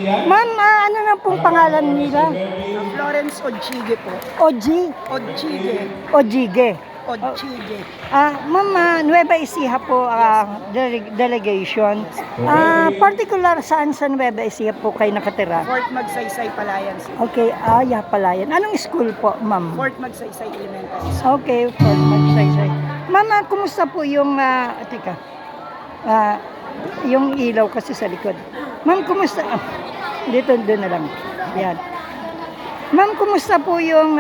Ma'am, ano na pong pangalan nila? Florence Ojige po. Oji? Ojige. Ojige. Ojige. Ma'am, Nueva Ecija po delegation. Particular saan sa Nueva Ecija po kayo nakatira? Fort Magsaysay, Palayan City. Okay, Palayan. Anong school po, ma'am? Fort Magsaysay Elementary School. Okay, Fort Magsaysay. Ma'am, kumusta po yung, yung ilaw kasi sa likod. Ma'am, kumusta? Dito, doon na lang. Yan. Ma'am, kumusta po yung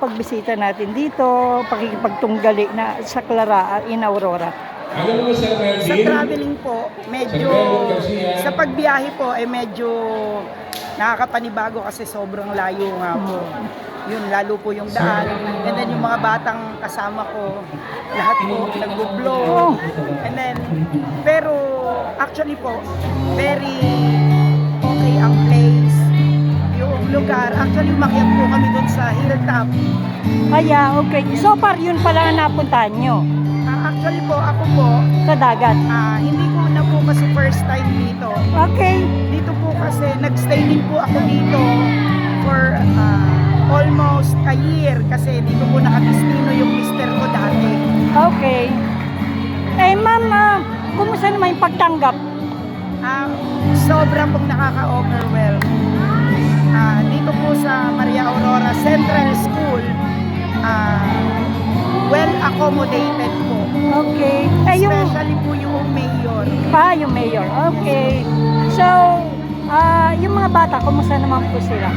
pagbisita natin dito, pakikipagtunggali na sa Clara, in Aurora? Sa traveling po, medyo, sa pagbiyahe po, medyo nakakapanibago kasi sobrang layo nga po. Yun, lalo po yung daan. And then yung mga batang kasama ko, lahat po nag-vlog. And then, pero actually po, very okay ang place. Yung lugar, actually umakyat po kami doon sa hilltop. Okay. So far, yun pala ang napuntahan nyo? Actually po, ako po, Sa dagat? hindi ko na po kasi first time dito. Okay. Dito po kasi, nag-stay din po ako dito for almost a year kasi dito po nakadestino yung mister ko dati. Okay. Ma'am, kumusta naman yung pagtanggap? Sobra pong nakaka-overwhelm. Dito po sa Maria Aurora Central School, well accommodated po. Okay. Especially po yung mayor. Yung mayor. Okay. So, yung mga bata, kumusta naman po sila?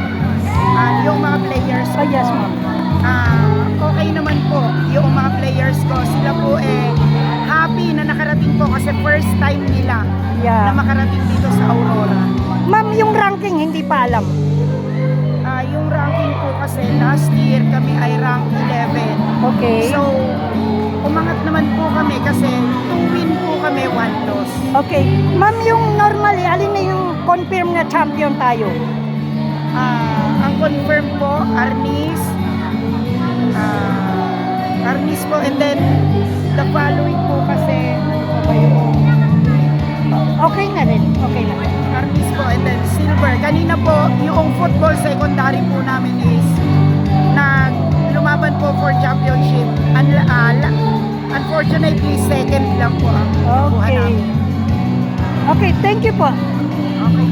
Yung mga players ko, Yes, ma'am. okay naman po. Yung mga players ko, sila po happy na nakarating po kasi first time nila na makarating dito sa Aurora. Ma'am, yung ranking, hindi pa alam. Yung ranking po kasi last year kami ay rank 11. Okay. So, umangat naman po kami kasi 2 win po kami, 1 loss. Okay. Ma'am, yung normally, alin na yung confirm na champion tayo? Ang confirm po, Arnis po, and then the following po kasi Okay na rin. Okay na. Arnis po, and then silver. Kanina po, yung football secondary po namin is lumaban po for championship. Unfortunately, second lang po ang kuha Okay. namin. Okay, thank you po. Okay.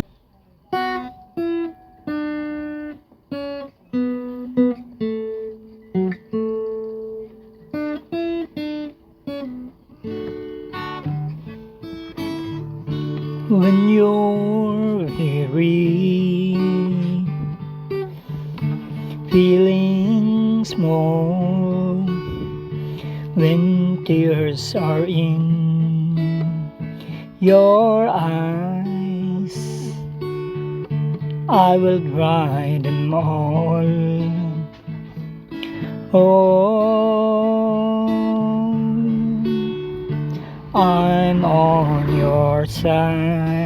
When you're weary, feeling small, when tears are in your eyes, I will dry them all. I'm on your side.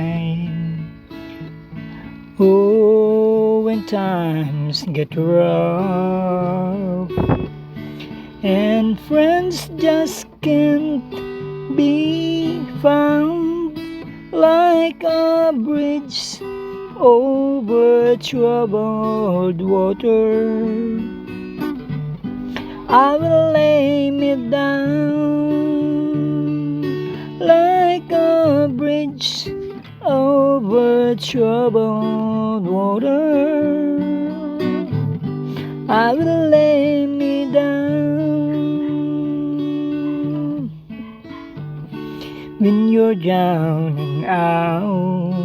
When times get rough and friends just can't be found, like a bridge over troubled water, I will lay me down like a bridge over troubled water. I will lay me down when you're down and out,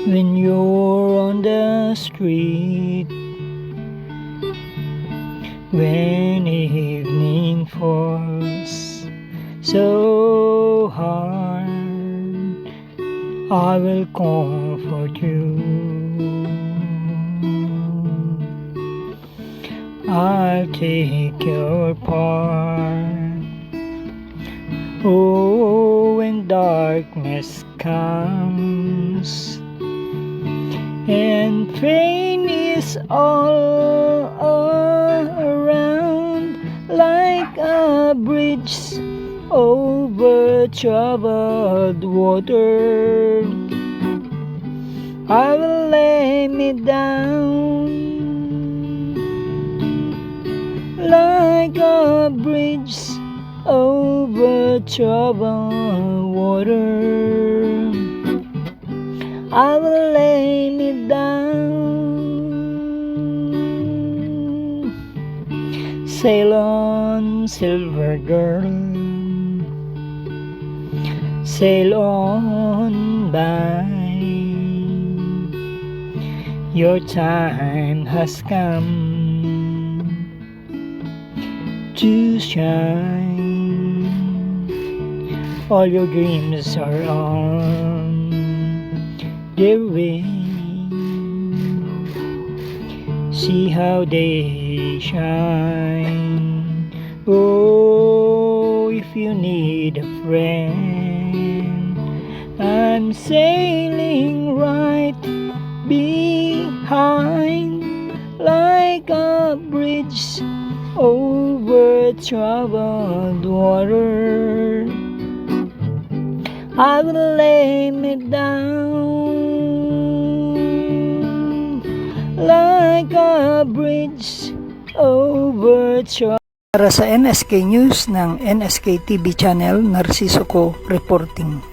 when you're on the street, when evening falls so hard, I will comfort you. I'll take your part. When darkness comes and pain is all around, like a bridge over troubled water, I will lay me down like a bridge over troubled water. I will lay me down. Sail on, silver girl, sail on by. Your time has come to shine. All your dreams are on their way. See how they shine. Oh, if you need a friend, I'm sailing right behind, like a bridge over troubled water. I will lay me down like a bridge over troubled. Para sa NSK News ng NSK TV Channel, Narciso Co reporting.